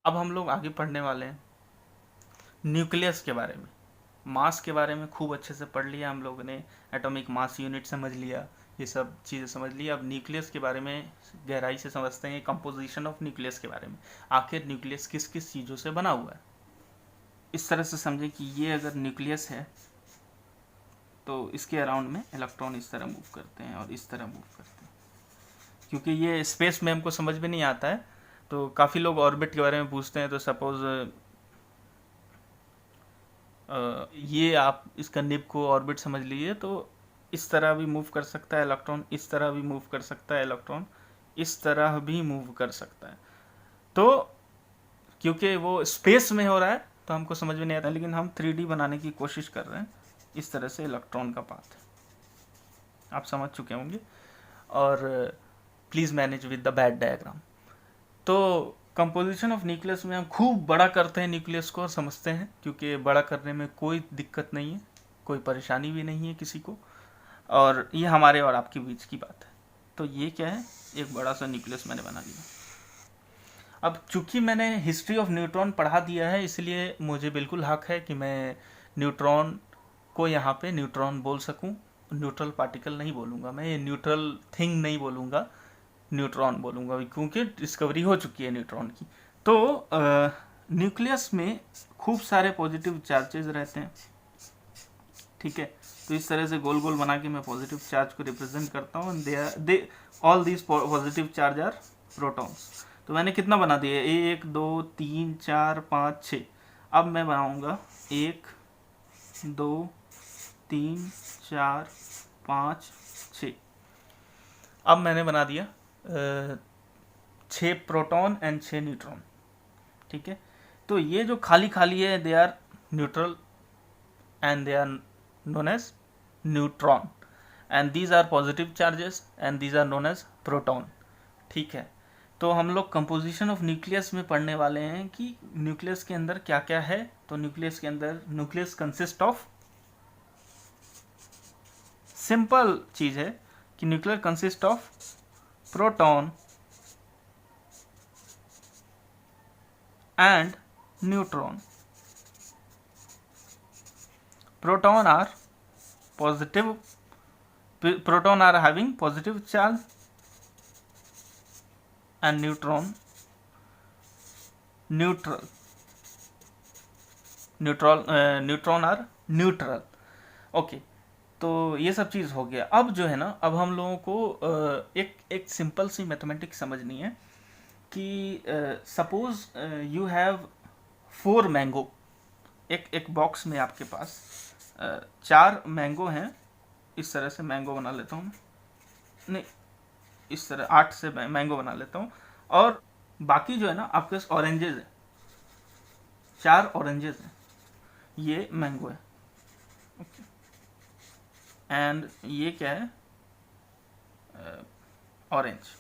अब हम लोग आगे पढ़ने वाले हैं न्यूक्लियस के बारे में। मास के बारे में खूब अच्छे से पढ़ लिया हम लोगों ने, एटॉमिक मास यूनिट समझ लिया, ये सब चीज़ें समझ लिया। अब न्यूक्लियस के बारे में गहराई से समझते हैं, कंपोजिशन ऑफ न्यूक्लियस के बारे में। आखिर न्यूक्लियस किस किस चीज़ों से बना हुआ है। इस तरह से समझें कि ये अगर न्यूक्लियस है तो इसके अराउंड में इलेक्ट्रॉन इस तरह मूव करते हैं और इस तरह मूव करते हैं। क्योंकि ये स्पेस में हमको समझ में नहीं आता है, तो काफ़ी लोग ऑर्बिट के बारे में पूछते हैं। तो सपोज ये आप इसका निब को ऑर्बिट समझ लीजिए, तो इस तरह भी मूव कर सकता है इलेक्ट्रॉन, इस तरह भी मूव कर सकता है इलेक्ट्रॉन, इस तरह भी मूव कर सकता है। तो क्योंकि वो स्पेस में हो रहा है तो हमको समझ में नहीं आता, लेकिन हम 3D बनाने की कोशिश कर रहे हैं। इस तरह से इलेक्ट्रॉन का पाथ आप समझ चुके होंगे। और please manage with the bad diagram. तो कंपोजिशन ऑफ न्यूक्लियस में हम खूब बड़ा करते हैं न्यूक्लियस को और समझते हैं, क्योंकि बड़ा करने में कोई दिक्कत नहीं है, कोई परेशानी भी नहीं है किसी को, और ये हमारे और आपके बीच की बात है। तो ये क्या है, एक बड़ा सा न्यूक्लियस मैंने बना दिया। अब चूंकि मैंने हिस्ट्री ऑफ न्यूट्रॉन पढ़ा दिया है, इसलिए मुझे बिल्कुल हक है कि मैं न्यूट्रॉन को यहाँ पे न्यूट्रॉन बोल सकूँ। न्यूट्रल पार्टिकल नहीं बोलूँगा मैं, ये न्यूट्रल थिंग नहीं बोलूँगा, न्यूट्रॉन बोलूँगा, क्योंकि डिस्कवरी हो चुकी है न्यूट्रॉन की। तो न्यूक्लियस में खूब सारे पॉजिटिव चार्जेस रहते हैं, ठीक है। तो इस तरह से गोल गोल बना के मैं पॉजिटिव चार्ज को रिप्रेजेंट करता हूँ। They all these positive charge are protons. तो मैंने कितना बना दिया, 1 2 3 4 5 6। अब मैं बनाऊंगा 1 2 3 4 5 6। अब मैंने बना दिया 6 प्रोटॉन एंड 6 न्यूट्रॉन, ठीक है। तो ये जो खाली खाली है, they are neutral and they are known as neutron, and these are positive charges and these are known as proton, ठीक है। तो हम लोग कंपोजिशन ऑफ न्यूक्लियस में पढ़ने वाले हैं कि न्यूक्लियस के अंदर क्या क्या है। तो न्यूक्लियस के अंदर, न्यूक्लियस कंसिस्ट ऑफ, सिंपल चीज है कि nuclear consist of proton and neutron. Proton are positive, proton are having positive charge and neutron neutral, neutron are neutral, okay. तो ये सब चीज़ हो गया। अब जो है ना, अब हम लोगों को एक सिंपल सी मैथमेटिक्स समझनी है कि सपोज यू हैव 4 मैंगो, एक बॉक्स में आपके पास 4 मैंगो हैं। इस तरह से मैंगो बना लेता हूँ, नहीं इस तरह 8 से मैंगो बना लेता हूँ, और बाकी जो है ना आपके पास ऑरेंजेस है, 4 ऑरेंजेस हैं, ये मैंगो है, ओके। एंड ये क्या है, ऑरेंज।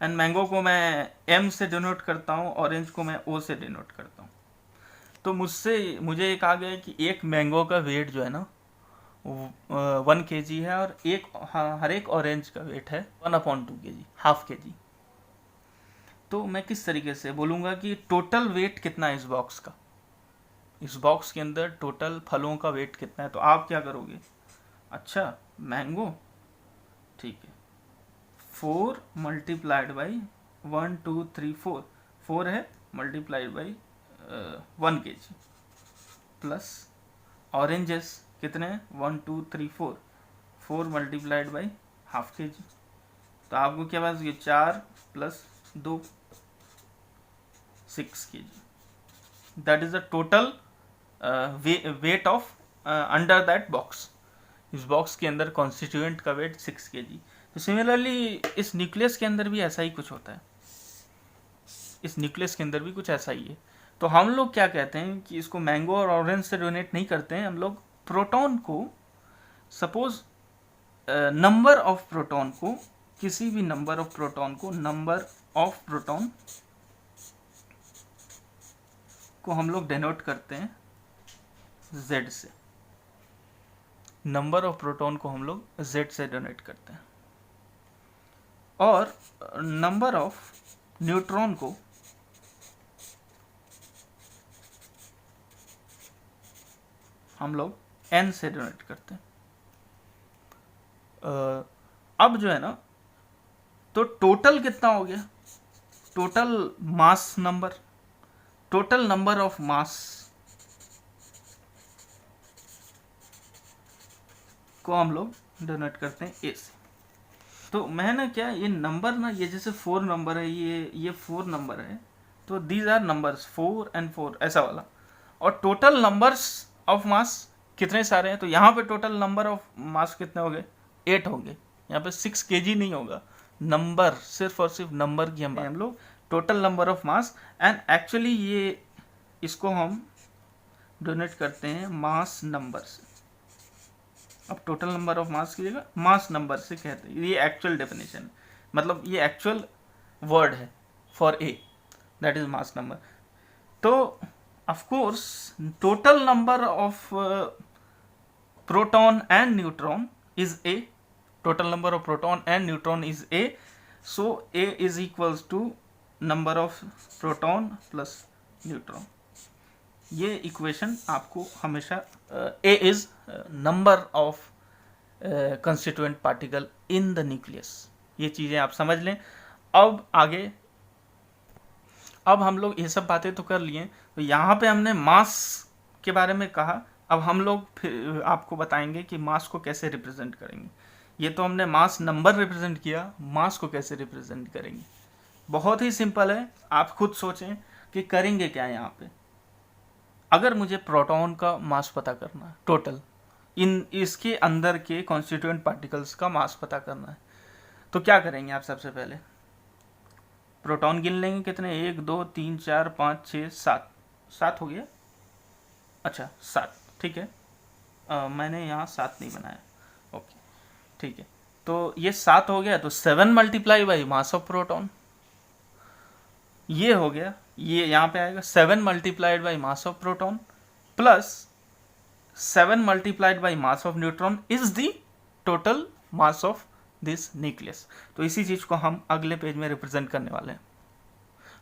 एंड मैंगो को मैं M से डिनोट करता हूँ, ऑरेंज को मैं O से डिनोट करता हूँ। तो मुझे एक आ गया कि एक मैंगो का वेट जो है ना 1 kg है, और हर एक ऑरेंज का वेट है 1/2 kg, हाफ kg। तो मैं किस तरीके से बोलूँगा कि टोटल वेट कितना है इस बॉक्स का, इस बॉक्स के अंदर टोटल फलों का वेट कितना है। तो आप क्या करोगे, अच्छा मैंगो, ठीक है, 4 मल्टीप्लाइड बाई 1 2 3 4, 4 है multiplied by 1 kg, plus oranges कितने हैं 1 2 3 4, 4 मल्टीप्लाइड बाई हाफ kg। तो आपको क्या पास, ये 4 plus 2 6 kg, that is the total weight of under that box. इस बॉक्स के अंदर कॉन्स्टिट्यूएंट का वेट 6 kg। तो सिमिलरली इस न्यूक्लियस के अंदर भी ऐसा ही कुछ होता है, इस न्यूक्लियस के अंदर भी कुछ ऐसा ही है। तो हम लोग क्या कहते हैं कि इसको मैंगो और ऑरेंज से डोनेट नहीं करते हैं, हम लोग प्रोटॉन को, सपोज नंबर ऑफ प्रोटॉन को, किसी भी नंबर ऑफ प्रोटॉन को, नंबर ऑफ प्रोटॉन को हम लोग डेनोट करते हैं Z से, नंबर ऑफ प्रोटॉन को हम लोग Z से डोनेट करते हैं, और नंबर ऑफ न्यूट्रॉन को हम लोग n से डिनोट करते हैं। अब जो है ना, तो टोटल कितना हो गया, total mass number, total number of mass को हम लोग डिनोट करते हैं ए से। तो मैं ना क्या, ये नंबर ना, ये जैसे 4 नंबर है, ये 4 नंबर है, तो दीज आर नंबर्स 4 and 4 ऐसा वाला। और टोटल नंबर्स ऑफ मास कितने सारे हैं, तो यहाँ पे टोटल नंबर ऑफ मास कितने हो गए, 8 होंगे। यहाँ पे 6 kg नहीं होगा, नंबर, सिर्फ और सिर्फ नंबर की हम लोग total number of mass. And actually ये इसको हम डोनेट करते हैं मास नंबर से। अब टोटल नंबर ऑफ मास की जगह मास नंबर से कहते हैं, ये एक्चुअल डेफिनेशन है, मतलब ये एक्चुअल वर्ड है for A, that is mass number. तो of course total number of proton and neutron is A, total number of proton and neutron is A, so A is equals to number of proton plus neutron। ये equation आपको हमेशा A is number of constituent particle in the nucleus, ये चीज़ें आप समझ लें। अब आगे, अब हम लोग ये सब बातें तो कर लिए, तो यहाँ पे हमने मास के बारे में कहा। अब हम लोग फिर आपको बताएंगे कि मास को कैसे रिप्रेजेंट करेंगे। ये तो हमने मास नंबर रिप्रेजेंट किया, मास को कैसे रिप्रेजेंट करेंगे, बहुत ही सिंपल है। आप खुद सोचें कि करेंगे क्या यहाँ पे। अगर मुझे प्रोटॉन का मास पता करना है, टोटल इसके अंदर के कॉन्स्टिट्यूएंट पार्टिकल्स का मास पता करना है, तो क्या करेंगे आप, सबसे पहले प्रोटॉन गिन लेंगे, कितने, 1 2 3 4 5 6 7, 7 हो गया, अच्छा 7, ठीक है। मैंने यहाँ 7 नहीं बनाया, ओके ठीक है। तो ये 7 हो गया, तो 7 multiply by mass of proton, ये हो गया, ये यहाँ पे आएगा 7 multiplied by mass of proton plus 7 multiplied by mass of neutron is the total mass of this nucleus. तो इसी चीज को हम अगले पेज में रिप्रेजेंट करने वाले हैं।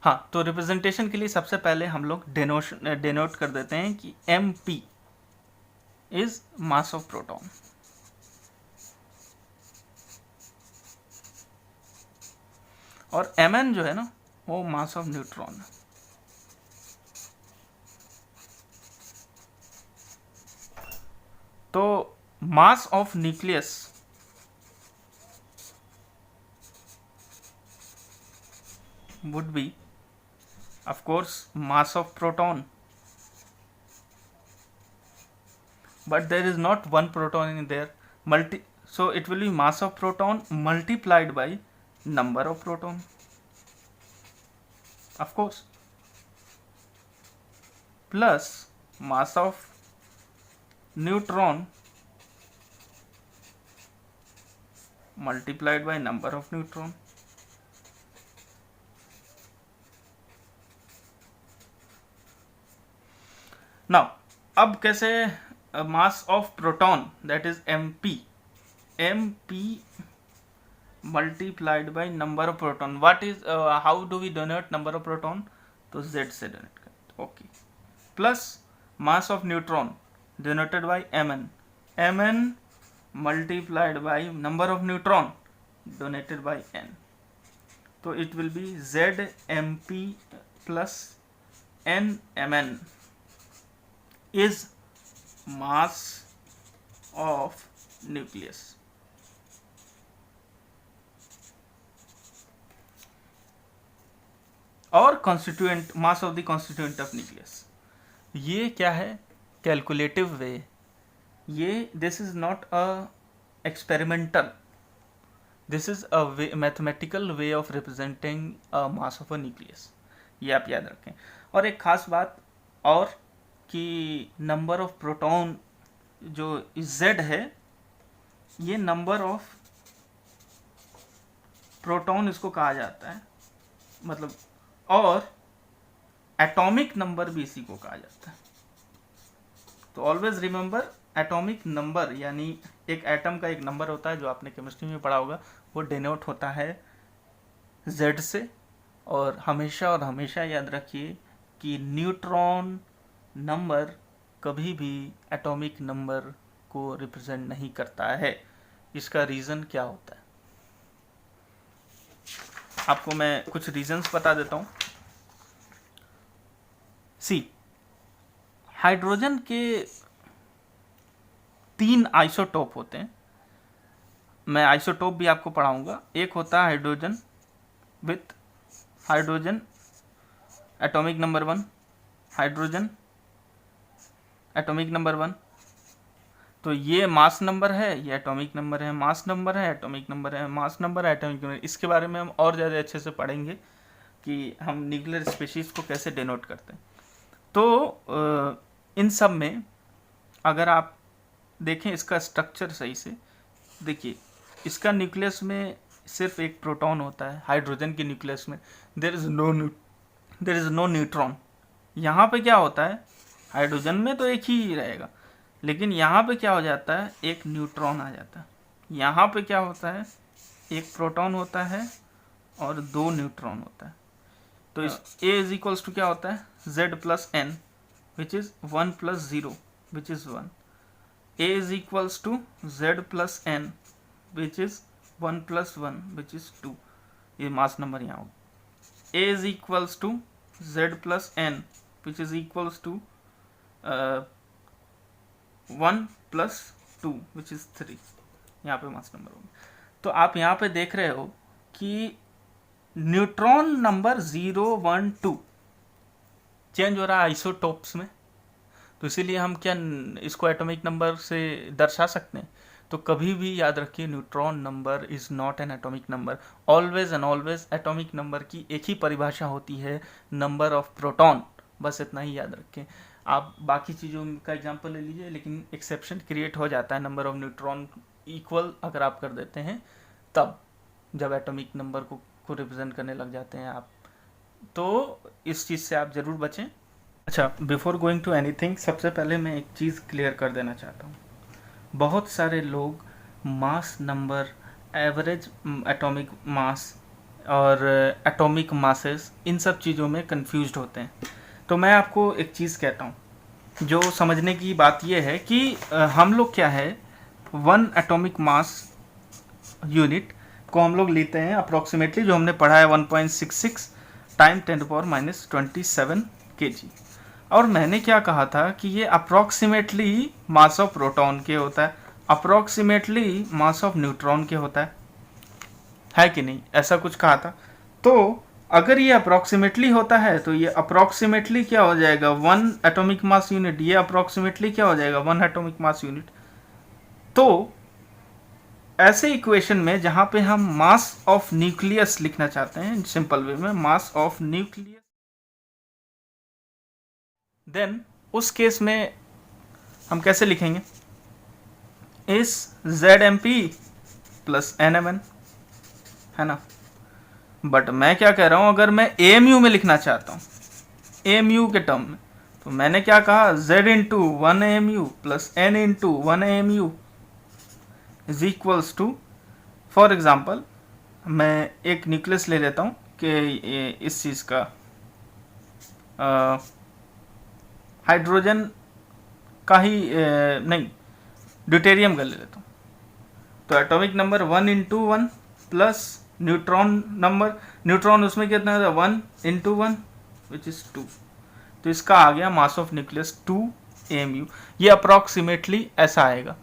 हाँ, तो रिप्रेजेंटेशन के लिए सबसे पहले हम लोग डेनोट कर देते हैं कि MP is mass of proton, और Mn जो है ना, वो मास ऑफ न्यूट्रॉन है। तो mass of nucleus would be of course mass of proton, but there is not one proton in there, so it will be mass of proton multiplied by number of proton, of course, plus mass of neutron multiplied by number of neutron। Now अब कैसे, mass of proton that is MP multiplied by number of proton, what is, how do we donate number of proton, तो Z से donate करते, okay, plus mass of neutron denoted by Mn multiplied by number of neutron donated by N, तो it will be ZMP प्लस NMn is mass of nucleus। और constituent, mass of the constituent of nucleus, ये क्या है, calculative वे, ये this is not a experimental, this is a way, mathematical way of representing a mass of a nucleus, ये आप याद रखें। और एक खास बात और, कि नंबर ऑफ प्रोटॉन जो Z है, ये नंबर ऑफ प्रोटॉन इसको कहा जाता है, मतलब, और एटॉमिक नंबर भी इसी को कहा जाता है। तो ऑलवेज रिमेंबर एटॉमिक नंबर, यानी एक एटम का एक नंबर होता है जो आपने केमिस्ट्री में पढ़ा होगा, वो डिनोट होता है Z से। और हमेशा याद रखिए कि न्यूट्रॉन नंबर कभी भी एटॉमिक नंबर को रिप्रेजेंट नहीं करता है। इसका रीज़न क्या होता है? आपको मैं कुछ रीजंस बता देता हूँ। सी, हाइड्रोजन के 3 आइसोटोप होते हैं। मैं आइसोटोप भी आपको पढ़ाऊंगा। एक होता है hydrogen with hydrogen atomic number 1, hydrogen atomic number 1। तो ये मास नंबर है, ये एटॉमिक नंबर है, मास नंबर है, एटॉमिक नंबर है, मास नंबर है, एटॉमिक नंबर। इसके बारे में हम और ज़्यादा अच्छे से पढ़ेंगे कि हम न्यूक्लियर स्पीशीज को कैसे डिनोट करते हैं। तो इन सब में अगर आप देखें इसका स्ट्रक्चर सही से, देखिए इसका न्यूक्लियस में सिर्फ एक प्रोटॉन होता है। हाइड्रोजन के न्यूक्लियस में देयर इज़ नो न्यूट्रॉन। यहाँ पे क्या होता है, हाइड्रोजन में तो एक ही रहेगा, लेकिन यहाँ पे क्या हो जाता है, एक न्यूट्रॉन आ जाता है। यहाँ पे क्या होता है, एक प्रोटॉन होता है और 2 न्यूट्रॉन होता है। तो इस A इज इक्वल्स टू क्या होता है, Z plus N which is 1 plus 0 which is 1। A is equals to Z plus N which is 1 plus 1 which is 2। ये मास नंबर यहाँ होगा। A is equals to Z plus N which is equals to 1 plus 2 which is 3। यहाँ पे mass number होगा। तो आप यहाँ पे देख रहे हो कि न्यूट्रॉन नंबर 0, 1, 2 चेंज हो रहा है आइसोटोप्स में। तो इसीलिए हम क्या इसको एटॉमिक नंबर से दर्शा सकते हैं। तो कभी भी याद रखिए, neutron number is not an atomic number. Always and always atomic number की एक ही परिभाषा होती है, नंबर ऑफ प्रोटॉन। बस इतना ही याद रखें। आप बाकी चीज़ों का एग्जांपल ले लीजिए, लेकिन एक्सेप्शन क्रिएट हो जाता है नंबर ऑफ न्यूट्रॉन इक्वल अगर आप कर देते हैं, तब जब एटॉमिक नंबर को रिप्रेजेंट करने लग जाते हैं आप। तो इस चीज़ से आप ज़रूर बचें। अच्छा, बिफोर गोइंग टू एनीथिंग, सबसे पहले मैं एक चीज़ क्लियर कर देना चाहता हूँ। बहुत सारे लोग mass number, average atomic mass और एटॉमिक मासेस, इन सब चीज़ों में कंफ्यूज्ड होते हैं। तो मैं आपको एक चीज़ कहता हूँ, जो समझने की बात यह है कि हम लोग क्या है, 1 एटॉमिक मास यूनिट को हम लोग लेते हैं अप्रॉक्सीमेटली, जो हमने पढ़ा है 1.66 टाइम 10⁻27 kg। और मैंने क्या कहा था कि ये अप्रॉक्सीमेटली मास ऑफ प्रोटॉन के होता है, अप्रॉक्सीमेटली मास ऑफ न्यूट्रॉन के होता है कि नहीं, ऐसा कुछ कहा था। तो अगर ये अप्रॉक्सीमेटली होता है तो ये अप्रॉक्सीमेटली क्या हो जाएगा, 1 एटॉमिक मास यूनिट। ये अप्रॉक्सीमेटली क्या हो जाएगा, 1 एटॉमिक मास यूनिट। तो ऐसे इक्वेशन में जहां पे हम मास ऑफ न्यूक्लियस लिखना चाहते हैं सिंपल वे में, मास ऑफ न्यूक्लियस, देन उस केस में हम कैसे लिखेंगे, इस ZMP प्लस NMN, है ना। बट मैं क्या कह रहा हूं, अगर मैं AMU में लिखना चाहता हूं, AMU के टर्म में, तो मैंने क्या कहा, Z into 1 AMU plus N into 1 AMU is equals to, for example मैं एक न्यूक्लियस ले लेता हूँ कि इस चीज़ का हाइड्रोजन का ही नहीं, ड्यूटेरियम का ले लेता हूँ। तो atomic number 1 into 1 plus neutron number, neutron उसमें कितना है, 1 इंटू 1 विच इज़ 2। तो इसका आ गया मास ऑफ न्यूक्लियस 2 AMU। ये अप्रॉक्सीमेटली ऐसा आएगा।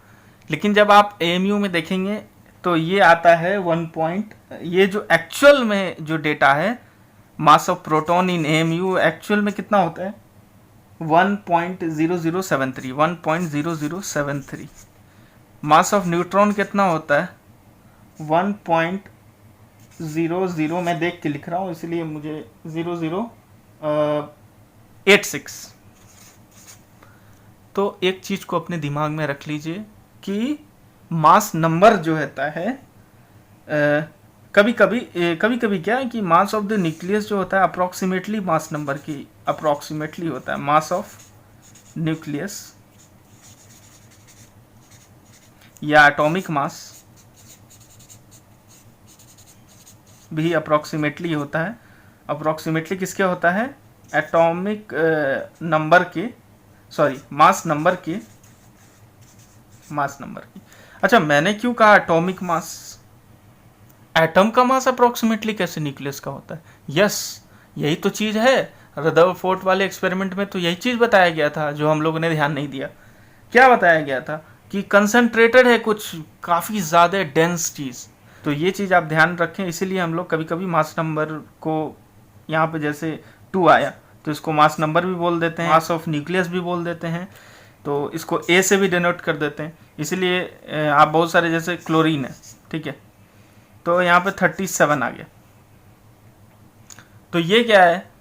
लेकिन जब आप AMU में देखेंगे तो ये आता है 1 ये जो एक्चुअल में जो डेटा है, मास of proton in AMU actual में कितना होता है, 1.0073। मास ऑफ न्यूट्रॉन कितना होता है, 1.00, मैं देख के लिख रहा हूँ इसलिए मुझे 0086। तो एक चीज़ को अपने दिमाग में रख लीजिए कि मास नंबर जो होता है, कभी कभी क्या है कि मास ऑफ द न्यूक्लियस जो होता है अप्रॉक्सीमेटली मास नंबर की अप्रॉक्सीमेटली होता है। मास ऑफ न्यूक्लियस या एटॉमिक मास भी अप्रॉक्सीमेटली होता है। अप्रॉक्सीमेटली किसके होता है, एटॉमिक नंबर के, सॉरी मास नंबर की। अच्छा, मैंने क्यों कहा एटॉमिक मास? एटम का मास अप्रोक्सीमेटली कैसे न्यूक्लियस का होता है? यस, यही तो चीज है। रदरफोर्ड वाले एक्सपेरिमेंट में तो यही चीज बताया गया था, जो हम लोगों ने ध्यान नहीं दिया। क्या बताया गया था? कि कंसंट्रेटेड है कुछ काफी ज्यादा डेंस चीज। तो ये चीज आप ध्यान रखें, इसीलिए हम लोग कभी कभी मास नंबर को यहाँ पे जैसे 2 आया तो इसको मास नंबर भी बोल देते हैं, मास ऑफ न्यूक्लियस भी बोल देते हैं, तो इसको ए से भी डिनोट कर देते हैं। इसीलिए आप बहुत सारे जैसे क्लोरीन है, ठीक है, तो यहाँ पे 37 आ गया। तो ये क्या है?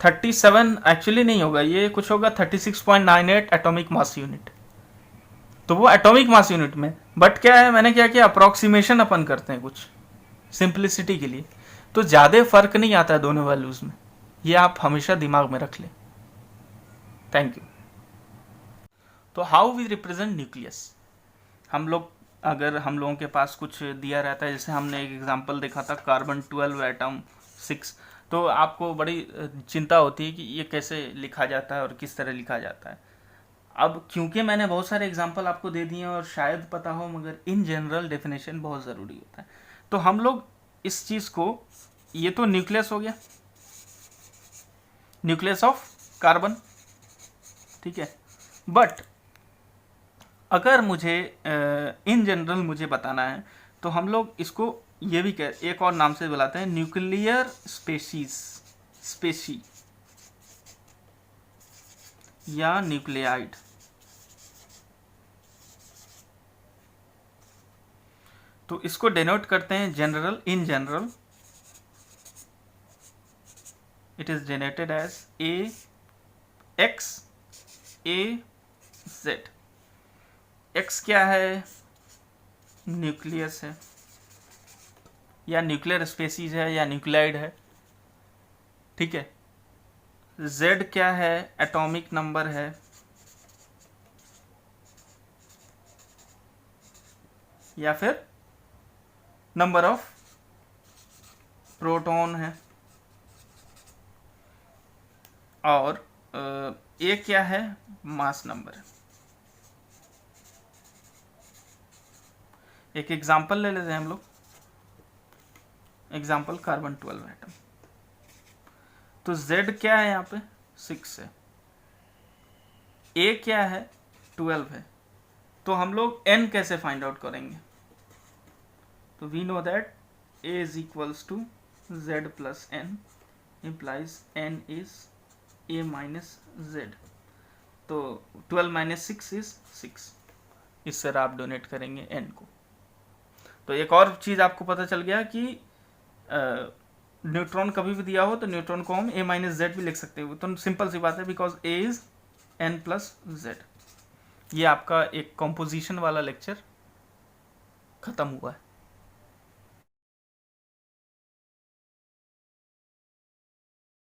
37 एक्चुअली नहीं होगा, ये कुछ होगा 36.98 एटॉमिक मास यूनिट। तो वो एटॉमिक मास यूनिट में, बट क्या है, मैंने क्या किया, अप्रोक्सीमेशन अपन करते हैं कुछ सिंप्लिसिटी के लिए, तो ज्यादा फर्क नहीं आता है दोनों वैल्यूज में। ये आप हमेशा दिमाग में रख लें। Thank you. तो हाउ वी रिप्रेजेंट न्यूक्लियस? हम लोग, अगर हम लोगों के पास कुछ दिया रहता है, जैसे हमने एक एग्जांपल देखा था कार्बन 12 एटम 6, तो आपको बड़ी चिंता होती है कि ये कैसे लिखा जाता है और किस तरह लिखा जाता है। अब क्योंकि मैंने बहुत सारे एग्जांपल आपको दे दिए और शायद पता हो, मगर इन जनरल डेफिनेशन बहुत ज़रूरी होता है। तो हम लोग इस चीज़ को, ये तो न्यूक्लियस हो गया, न्यूक्लियस ऑफ कार्बन, ठीक है। बट अगर मुझे इन जनरल मुझे बताना है, तो हम लोग इसको ये भी एक और नाम से बुलाते हैं, न्यूक्लियर स्पेशी या न्यूक्लियाइड। तो इसको डिनोट करते हैं general, in general it is denoted as AX AZ। X क्या है? न्यूक्लियस है या न्यूक्लियर स्पेसीज है या न्यूक्लियाइड है, ठीक है। Z क्या है? एटॉमिक नंबर है, या फिर नंबर ऑफ प्रोटॉन है। और A क्या है? मास नंबर है। एक एग्जांपल ले लेते हैं हम लोग, एग्जांपल कार्बन 12 एटम। तो Z क्या है यहाँ पे? 6 है। A क्या है? 12 है। तो हम लोग N कैसे फाइंड आउट करेंगे? तो we know that A is equals to Z plus N implies N is A minus Z। तो 12 minus 6 is 6। इस तरह आप डोनेट करेंगे N को। तो एक और चीज आपको पता चल गया कि न्यूट्रॉन कभी भी दिया हो तो न्यूट्रॉन को हम A माइनस Z भी लिख सकते हैं। तो सिंपल सी बात है, because A is N plus Z। ये आपका एक कॉम्पोजिशन वाला लेक्चर खत्म हुआ है।